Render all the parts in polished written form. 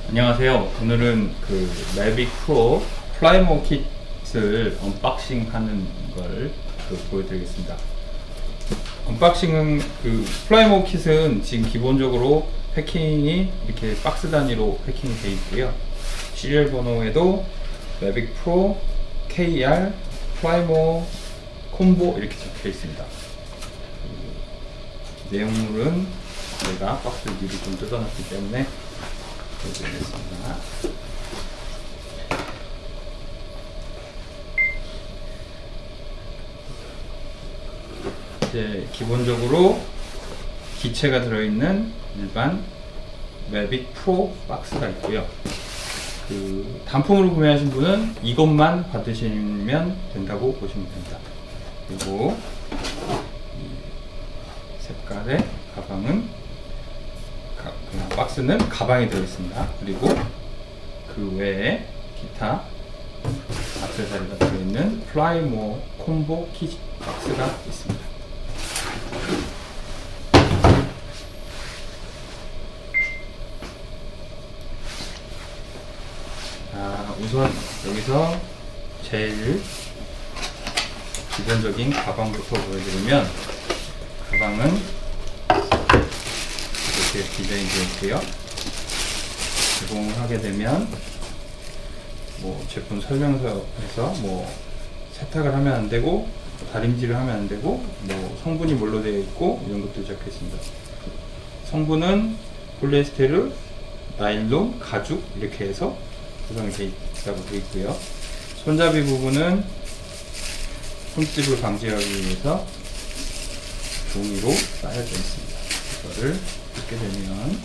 안녕하세요. 오늘은 그 매빅 프로 플라이모 킷을 언박싱하는 걸 보여드리겠습니다. 언박싱은 그 플라이모 킷은 지금 기본적으로 패킹이 이렇게 박스 단위로 패킹이 되어 있고요. 시리얼 번호에도 매빅 프로 KR 플라이모 콤보 이렇게 적혀 있습니다. 내용물은 제가 박스를 미리 좀 뜯어놨기 때문에 보여드리겠습니다. 이제 기본적으로 기체가 들어있는 일반 매빅 프로 박스가 있고요. 그 단품으로 구매하신 분은 이것만 받으시면 된다고 보시면 됩니다. 그리고 이 색깔의 가방은 박스는 가방에 들어있습니다. 그리고 그 외에 기타 액세서리가 들어있는 플라이모 콤보 킷 박스가 있습니다. 우선 여기서 제일 기본적인 가방부터 보여드리면, 가방은 이렇게 디자인 되어 있고요. 제공을 하게 되면 뭐 제품 설명서에서 뭐 세탁을 하면 안 되고, 다림질을 하면 안 되고, 뭐 성분이 뭘로 되어 있고 이런 것도 적혀 있습니다. 성분은 폴리에스테르, 나일론, 가죽 이렇게 해서 구성이 되어 있다고 되어 있고요. 손잡이 부분은 손집을 방지하기 위해서 종이로 쌓여져 있습니다. 이거를 이렇게 되면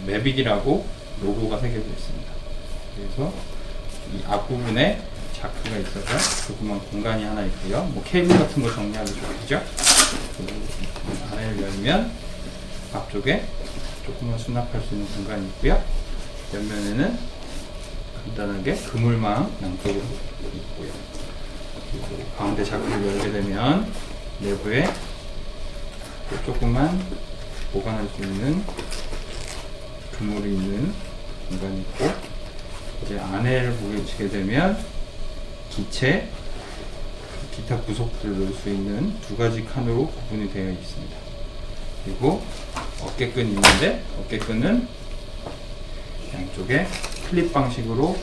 매빅이라고 로고가 새겨져 있습니다. 그래서 이 앞부분에 자크가 있어서 조그만 공간이 하나 있고요. 뭐 케이블 같은 거 정리하기 좋겠죠. 안을 열면 앞쪽에 조금만 수납할 수 있는 공간이 있고요. 옆면에는 간단하게 그물망 양쪽으로 있고요. 그리고 가운데 자크를 열게 되면 내부에 조금만 보관할 수 있는 그물이 있는 공간이 있고, 이제 안에를 보시게 되면 기체, 기타 부속들을 넣을 수 있는 두 가지 칸으로 구분이 되어 있습니다. 그리고 어깨끈이 있는데, 어깨끈은 양쪽에 클립 방식으로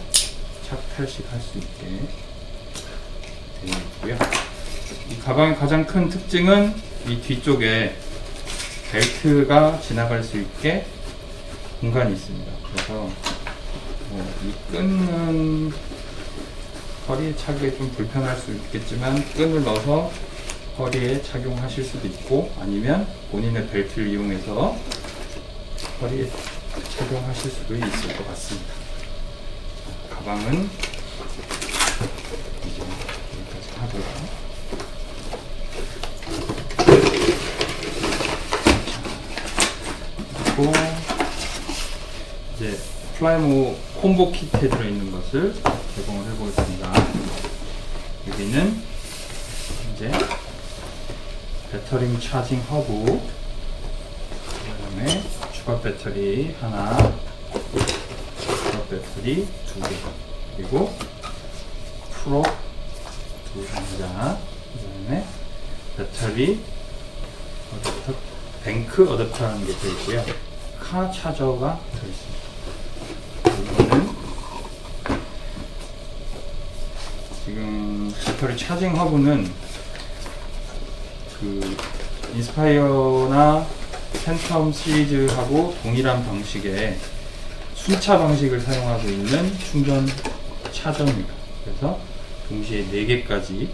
착탈식 할 수 있게 되어 있고요. 이 가방의 가장 큰 특징은 이 뒤쪽에 벨트가 지나갈 수 있게 공간이 있습니다. 그래서 이 끈은 허리에 차기에 좀 불편할 수 있겠지만, 끈을 넣어서 허리에 착용하실 수도 있고, 아니면 본인의 벨트를 이용해서 허리에 착용하실 수도 있을 것 같습니다. 가방은 이제 여기까지 하고요. 그리고 이제 플라이모 콤보 키트에 들어있는 것을 제공을 해보겠습니다. 여기는 이제 배터링 차징 허브, 그 다음에 추가 배터리 하나, 추가 배터리 두 개, 그리고 프로 두 상자, 그 다음에 배터리 어댑터, 뱅크 어댑터라는 게 들어있고요. 카 차저가 들어있습니다. 이거는 지금 배터리 차징 허브는 그 인스파이어나 팬텀 시리즈하고 동일한 방식의 순차 방식을 사용하고 있는 충전 차저입니다. 그래서 동시에 4개까지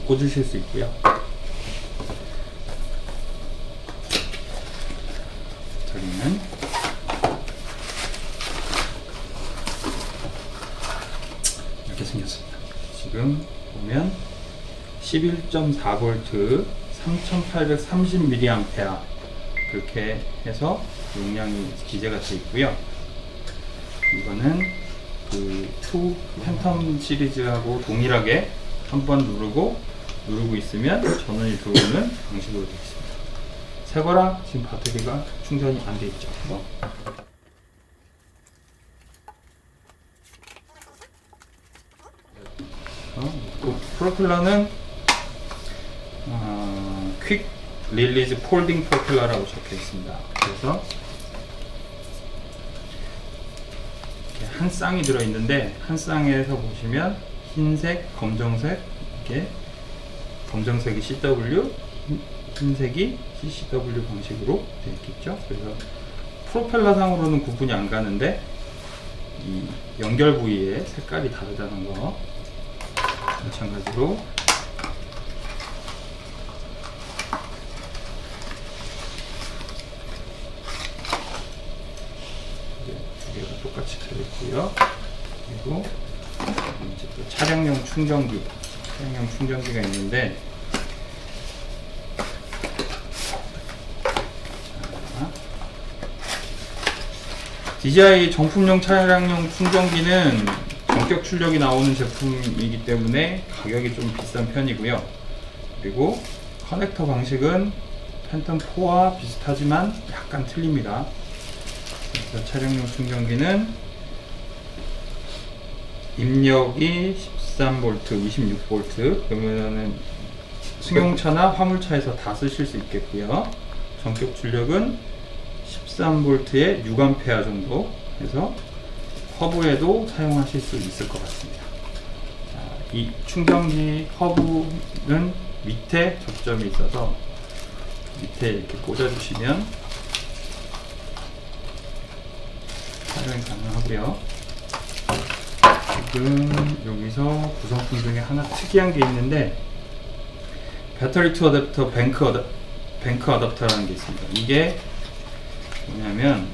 꽂으실 수 있고요. 배터리는 이렇게 생겼습니다. 지금 보면 11.4V 3830mAh 그렇게 해서 용량이 기재가 되어 있고요. 이거는 그 팬텀 시리즈하고 동일하게 한 번 누르고 있으면 전원이 들어오는 방식으로 되어 있습니다. 새거랑 지금 배터리가 충전이 안 돼 있죠. 프로펠러는 퀵 릴리즈 폴딩 프로펠러라고 적혀 있습니다. 그래서 이렇게 한 쌍이 들어 있는데, 한 쌍에서 보시면 흰색, 검정색, 이렇게 검정색이 CW, 흰색이 CCW 방식으로 되어 있겠죠. 그래서 프로펠러 상으로는 구분이 안 가는데 이 연결 부위의 색깔이 다르다는 거, 마찬가지로 두 개가 똑같이 들어있고요. 그리고 이제 또 차량용 충전기가 있는데, DJI 정품용 차량용 충전기는 전격 출력이 나오는 제품이기 때문에 가격이 좀 비싼 편이고요. 그리고 커넥터 방식은 팬텀4와 비슷하지만 약간 틀립니다. 그래서 차량용 충전기는 입력이 13V, 26V, 그러면은 승용차나 화물차에서 다 쓰실 수 있겠고요. 전격 출력은 13V에 6A 정도 해서 허브에도 사용하실 수 있을 것 같습니다. 자, 이 충전기 허브는 밑에 접점이 있어서 밑에 이렇게 꽂아주시면 사용이 가능하고요. 지금 여기서 구성품 중에 하나 특이한 게 있는데, 배터리 투 어댑터 뱅크 어댑터라는 게 있습니다. 이게 뭐냐면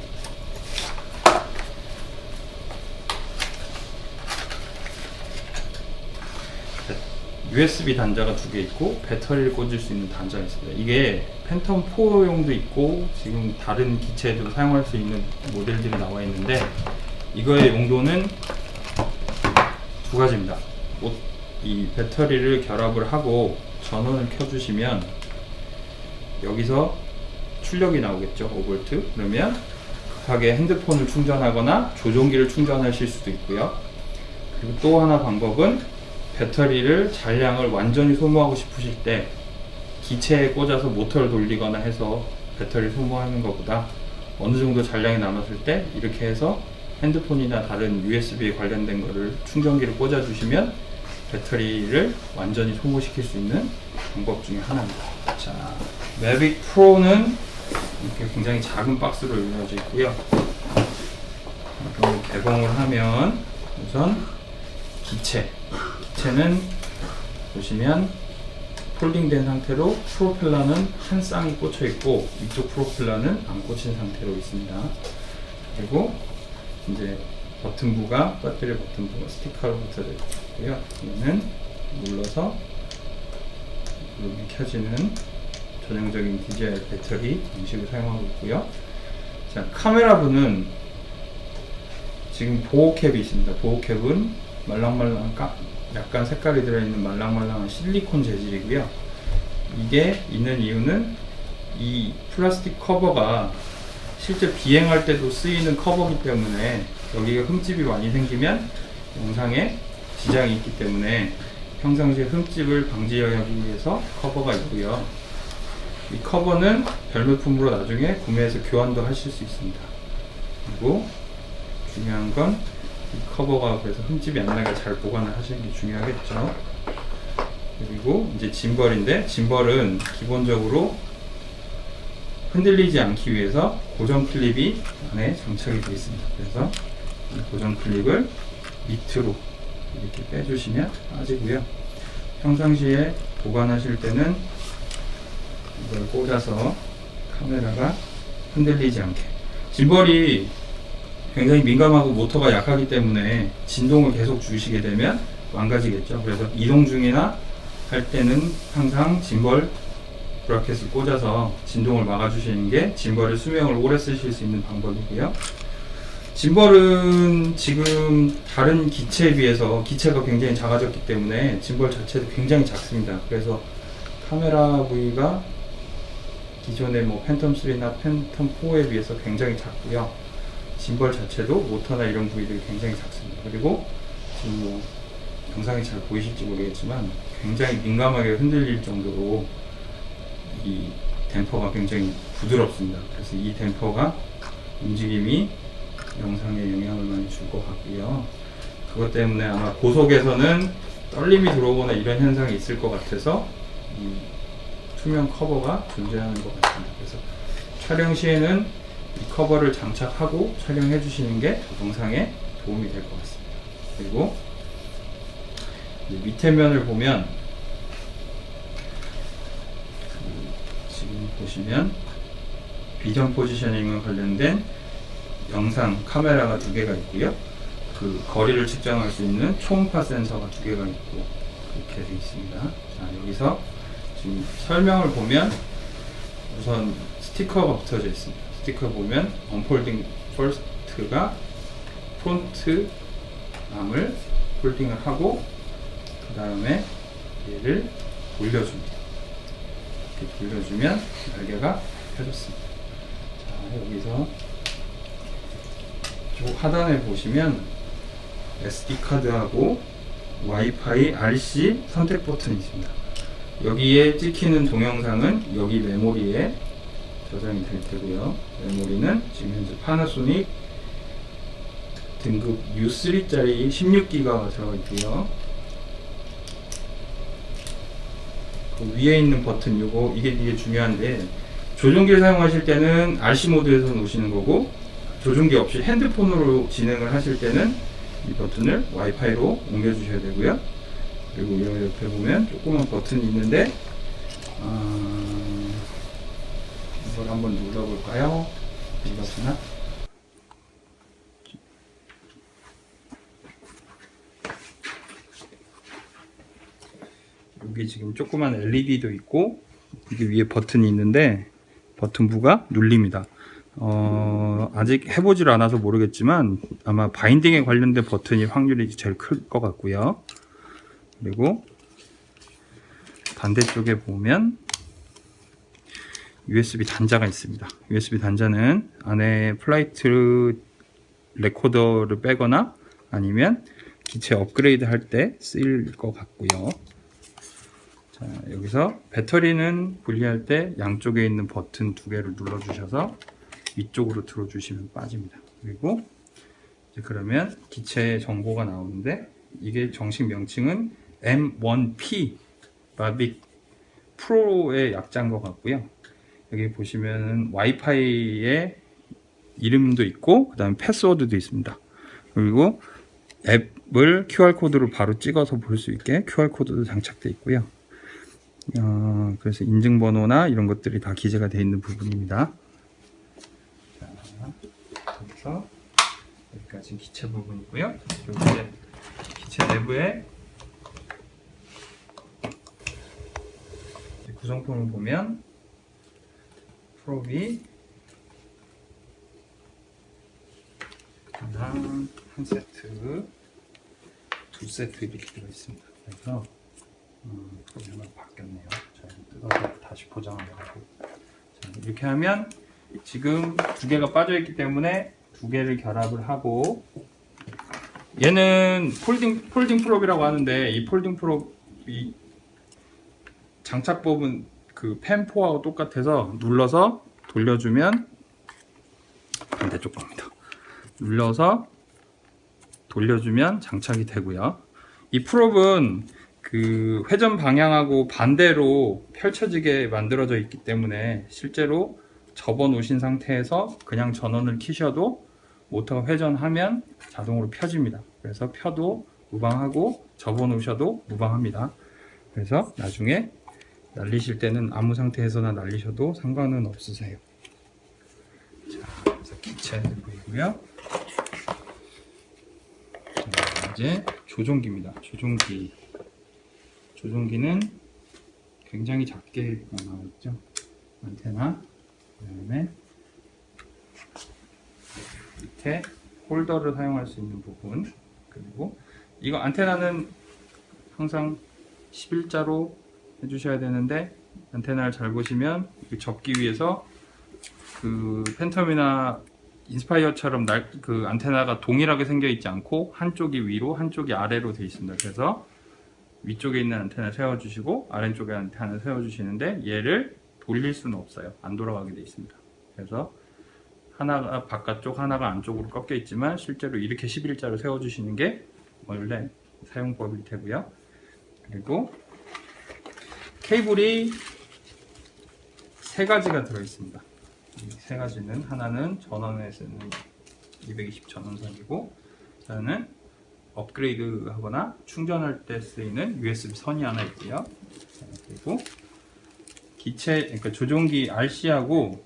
USB 단자가 두 개 있고 배터리를 꽂을 수 있는 단자가 있습니다. 이게 팬텀4용도 있고 지금 다른 기체에도 사용할 수 있는 모델들이 나와 있는데, 이거의 용도는 두 가지입니다. 이 배터리를 결합을 하고 전원을 켜주시면 여기서 출력이 나오겠죠. 5V. 그러면 급하게 핸드폰을 충전하거나 조종기를 충전하실 수도 있고요. 그리고 또 하나 방법은 배터리를 잔량을 완전히 소모하고 싶으실 때 기체에 꽂아서 모터를 돌리거나 해서 배터리 소모하는 것보다 어느 정도 잔량이 남았을 때 이렇게 해서 핸드폰이나 다른 USB에 관련된 거를 충전기를 꽂아 주시면 배터리를 완전히 소모시킬 수 있는 방법 중에 하나입니다. 자, 매빅 프로는 이렇게 굉장히 작은 박스로 이루어져 있고요. 이걸 개봉을 하면 우선 기체는 보시면 폴딩된 상태로 프로펠러는 한 쌍이 꽂혀 있고 이쪽 프로펠러는 안 꽂힌 상태로 있습니다. 그리고 이제 버튼부가 배터리 버튼부가 스티커로 붙여져 있고요. 얘는 눌러서 이렇게 켜지는 전형적인 DJI 배터리 방식을 사용하고 있고요. 자, 카메라부는 지금 보호캡이 있습니다. 보호캡은 말랑말랑 약간 색깔이 들어있는 말랑말랑한 실리콘 재질이고요. 이게 있는 이유는 이 플라스틱 커버가 실제 비행할 때도 쓰이는 커버이기 때문에 여기가 흠집이 많이 생기면 영상에 지장이 있기 때문에 평상시에 흠집을 방지하기 위해서 커버가 있고요. 이 커버는 별매품으로 나중에 구매해서 교환도 하실 수 있습니다. 그리고 중요한 건 이 커버가 그래서 흠집이 안 나게 잘 보관을 하시는 게 중요하겠죠. 그리고 이제 짐벌인데, 짐벌은 기본적으로 흔들리지 않기 위해서 고정 클립이 안에 장착이 되어 있습니다. 그래서 이 고정 클립을 밑으로 이렇게 빼주시면 빠지고요. 평상시에 보관하실 때는 이걸 꽂아서 카메라가 흔들리지 않게. 짐벌이 굉장히 민감하고 모터가 약하기 때문에 진동을 계속 주시게 되면 망가지겠죠. 그래서 이동 중이나 할 때는 항상 짐벌 브라켓을 꽂아서 진동을 막아주시는 게 짐벌의 수명을 오래 쓰실 수 있는 방법이고요. 짐벌은 지금 다른 기체에 비해서 기체가 굉장히 작아졌기 때문에 짐벌 자체도 굉장히 작습니다. 그래서 카메라 부위가 기존의 뭐 팬텀3나 팬텀4에 비해서 굉장히 작고요. 짐벌 자체도 모터나 이런 부위들이 굉장히 작습니다. 그리고 지금 뭐 영상이 잘 보이실지 모르겠지만 굉장히 민감하게 흔들릴 정도로 이 댐퍼가 굉장히 부드럽습니다. 그래서 이 댐퍼가 움직임이 영상에 영향을 많이 줄 것 같고요. 그것 때문에 아마 고속에서는 떨림이 들어오거나 이런 현상이 있을 것 같아서 이 투명 커버가 존재하는 것 같습니다. 그래서 촬영 시에는 이 커버를 장착하고 촬영해 주시는 게 영상에 도움이 될 것 같습니다. 그리고 밑에 면을 보면 지금 보시면 비전 포지셔닝과 관련된 영상 카메라가 2개가 있고요. 그 거리를 측정할 수 있는 초음파 센서가 2개가 있고 그렇게 되어 있습니다. 자, 여기서 지금 설명을 보면 우선 스티커가 붙여져 있습니다. 스티커 보면 언폴딩 퍼스트가 프론트 암을 폴딩을 하고 그 다음에 얘를 돌려줍니다. 이렇게 돌려주면 날개가 펴졌습니다. 자, 여기서 쪽 하단에 보시면 SD카드하고 와이파이 RC 선택 버튼이 있습니다. 여기에 찍히는 동영상은 여기 메모리에 저장이 될 테고요. 메모리는 지금 현재 파나소닉 등급 U3짜리 16기가가 들어가 있고요. 그 위에 있는 버튼 이게 중요한데, 조종기를 사용하실 때는 RC 모드에서 놓으시는 거고, 조종기 없이 핸드폰으로 진행을 하실 때는 이 버튼을 와이파이로 옮겨 주셔야 되고요. 그리고 여기 옆에 보면 조그만 버튼이 있는데 이걸 한번 눌러볼까요? 이 버튼을 여기 지금 조그만 LED도 있고 이게 위에 버튼이 있는데 버튼부가 눌립니다. 아직 해보질 않아서 모르겠지만 아마 바인딩에 관련된 버튼이 확률이 제일 클 것 같고요. 그리고 반대쪽에 보면 USB 단자가 있습니다. USB 단자는 안에 플라이트 레코더를 빼거나 아니면 기체 업그레이드 할 때 쓰일 것 같고요. 자, 여기서 배터리는 분리할 때 양쪽에 있는 버튼 2개를 눌러 주셔서 위쪽으로 들어 주시면 빠집니다. 그리고 이제 그러면 기체의 정보가 나오는데 이게 정식 명칭은 M1P 마빅 프로의 약자인 것 같고요. 여기 보시면 와이파이의 이름도 있고 그 다음에 패스워드도 있습니다. 그리고 앱을 QR코드로 바로 찍어서 볼 수 있게 QR코드도 장착되어 있고요. 그래서 인증번호나 이런 것들이 다 기재가 되어 있는 부분입니다. 자, 여기서 여기까지 기체 부분이고요. 그리고 이제 기체 내부에 구성품을 보면 프롭이 하나, 한 세트, 2세트 이렇게 들어있습니다. 그래서 프롭이 하나 바뀌었네요. 자, 뜯어서 다시 포장하려고. 자, 이렇게 하면 지금 2개가 빠져있기 때문에 2개를 결합을 하고, 얘는 폴딩 프롭이라고 하는데 이 폴딩 프롭이 장착법은 그 펜4하고 똑같아서 눌러서 돌려주면 반대쪽 겁니다. 눌러서 돌려주면 장착이 되고요. 이 프롭은 그 회전 방향하고 반대로 펼쳐지게 만들어져 있기 때문에 실제로 접어 놓으신 상태에서 그냥 전원을 켜셔도 모터가 회전하면 자동으로 펴집니다. 그래서 펴도 무방하고 접어 놓으셔도 무방합니다. 그래서 나중에 날리실 때는 아무 상태에서나 날리셔도 상관은 없으세요. 자, 그래서 기체는 보이고요. 자, 이제 조종기입니다. 조종기는 굉장히 작게 나와 있죠. 안테나, 그다음에 밑에 홀더를 사용할 수 있는 부분, 그리고 이거 안테나는 항상 11자로 해주셔야 되는데, 안테나를 잘 보시면 접기 위해서 그 팬텀이나 인스파이어처럼 그 안테나가 동일하게 생겨 있지 않고 한쪽이 위로 한쪽이 아래로 되어 있습니다. 그래서 위쪽에 있는 안테나 세워주시고 아래쪽에 안테나 세워주시는데, 얘를 돌릴 수는 없어요. 안 돌아가게 되어 있습니다. 그래서 하나가 바깥쪽 하나가 안쪽으로 꺾여 있지만 실제로 이렇게 11자로 세워주시는 게 원래 사용법일 테고요. 그리고 케이블이 세 가지가 들어있습니다. 이 세 가지는, 하나는 전원에 쓰는 220 전원선이고, 하나는 업그레이드 하거나 충전할 때 쓰이는 USB 선이 하나 있고요. 그리고 기체, 그러니까 조종기 RC하고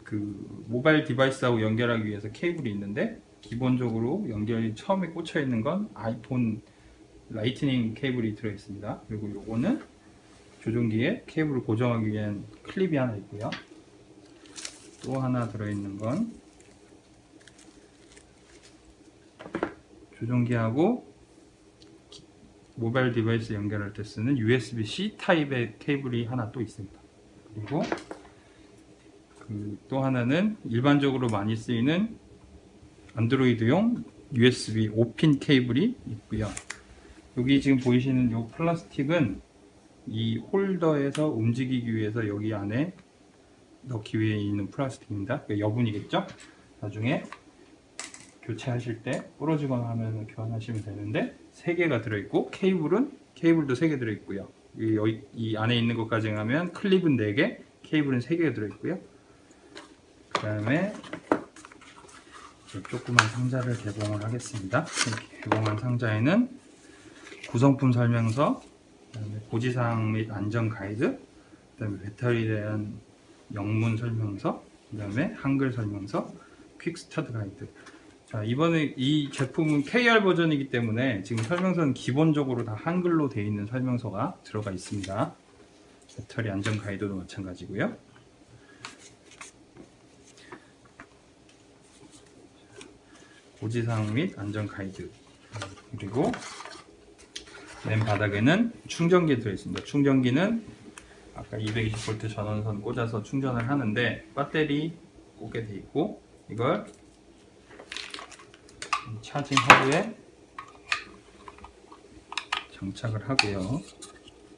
그 모바일 디바이스하고 연결하기 위해서 케이블이 있는데, 기본적으로 연결이 처음에 꽂혀 있는 건 아이폰 라이트닝 케이블이 들어 있습니다. 그리고 요거는 조종기에 케이블을 고정하기 위한 클립이 하나 있고요. 또 하나 들어있는 건 조종기하고 모바일 디바이스 연결할 때 쓰는 USB-C 타입의 케이블이 하나 또 있습니다. 그리고 또 하나는 일반적으로 많이 쓰이는 안드로이드용 USB 5핀 케이블이 있고요. 여기 지금 보이시는 이 플라스틱은 이 홀더에서 움직이기 위해서 여기 안에 넣기 위해 있는 플라스틱입니다. 여분이겠죠? 나중에 교체하실 때 부러지거나 하면 교환하시면 되는데, 3개가 들어있고, 케이블도 3개 들어있고요. 이 안에 있는 것까지 하면 클립은 4개, 케이블은 3개가 들어있고요. 그 다음에 조그만 상자를 개봉을 하겠습니다. 개봉한 상자에는 구성품 설명서, 그다음에 고지사항 및 안전 가이드, 그다음에 배터리에 대한 영문 설명서, 그다음에 한글 설명서, 퀵스타트 가이드. 자, 이번에 이 제품은 KR 버전이기 때문에 지금 설명서는 기본적으로 다 한글로 되어 있는 설명서가 들어가 있습니다. 배터리 안전 가이드도 마찬가지고요. 고지사항 및 안전 가이드. 그리고 맨 바닥에는 충전기 들어있습니다. 충전기는 아까 220V 전원선 꽂아서 충전을 하는데, 배터리 꽂게 되어 있고, 이걸 차징 허브에 장착을 하고요.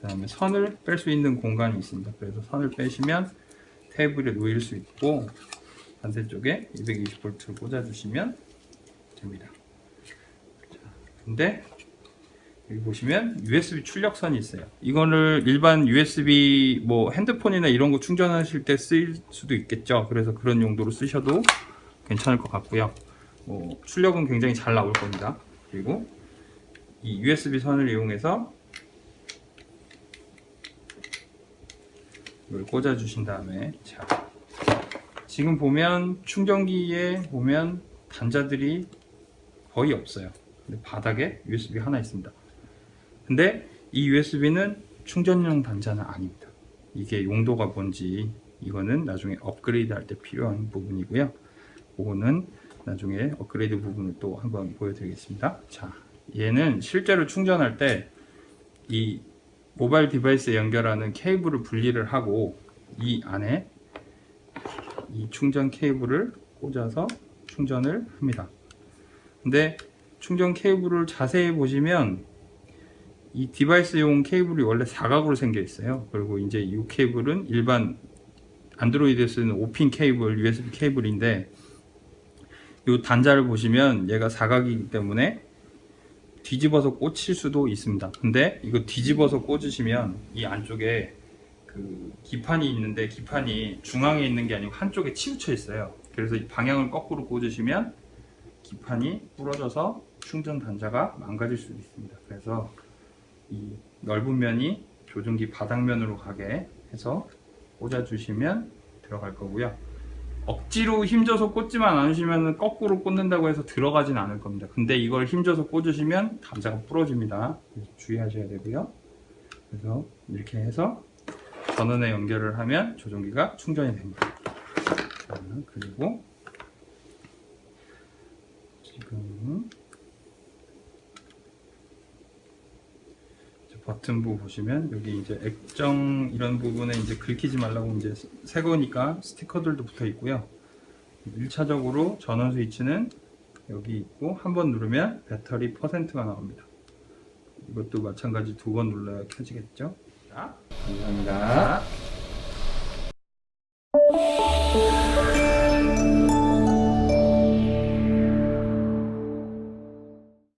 그 다음에 선을 뺄 수 있는 공간이 있습니다. 그래서 선을 빼시면 테이블에 놓일 수 있고, 반대쪽에 220V를 꽂아주시면 됩니다. 자, 근데 여기 보시면 USB 출력선이 있어요. 이거를 일반 USB 뭐 핸드폰이나 이런 거 충전하실 때 쓸 수도 있겠죠. 그래서 그런 용도로 쓰셔도 괜찮을 것 같고요. 출력은 굉장히 잘 나올 겁니다. 그리고 이 USB 선을 이용해서 이걸 꽂아 주신 다음에, 자, 지금 보면 충전기에 보면 단자들이 거의 없어요. 근데 바닥에 USB 하나 있습니다. 근데 이 USB는 충전용 단자는 아닙니다. 이게 용도가 뭔지, 이거는 나중에 업그레이드 할 때 필요한 부분이고요. 그거는 나중에 업그레이드 부분을 또 한번 보여드리겠습니다. 자, 얘는 실제로 충전할 때 이 모바일 디바이스에 연결하는 케이블을 분리를 하고, 이 안에 이 충전 케이블을 꽂아서 충전을 합니다. 근데 충전 케이블을 자세히 보시면 이 디바이스용 케이블이 원래 사각으로 생겨 있어요. 그리고 이제 이 케이블은 일반 안드로이드에 쓰는 5핀 케이블, USB 케이블인데, 이 단자를 보시면 얘가 사각이기 때문에 뒤집어서 꽂힐 수도 있습니다. 근데 이거 뒤집어서 꽂으시면 이 안쪽에 그 기판이 있는데, 기판이 중앙에 있는 게 아니고 한쪽에 치우쳐 있어요. 그래서 이 방향을 거꾸로 꽂으시면 기판이 부러져서 충전 단자가 망가질 수도 있습니다. 그래서 이 넓은 면이 조종기 바닥면으로 가게 해서 꽂아주시면 들어갈 거고요. 억지로 힘줘서 꽂지만 않으시면 거꾸로 꽂는다고 해서 들어가진 않을 겁니다. 근데 이걸 힘줘서 꽂으시면 단자가 부러집니다. 그래서 주의하셔야 되고요. 그래서 이렇게 해서 전원에 연결을 하면 조종기가 충전이 됩니다. 자, 그리고 지금 버튼부 보시면 여기 이제 액정 이런 부분에 이제 긁히지 말라고 이제 새 거니까 스티커들도 붙어 있고요. 1차적으로 전원 스위치는 여기 있고 한번 누르면 배터리 퍼센트가 나옵니다. 이것도 마찬가지 2번 눌러야 켜지겠죠. 자, 감사합니다.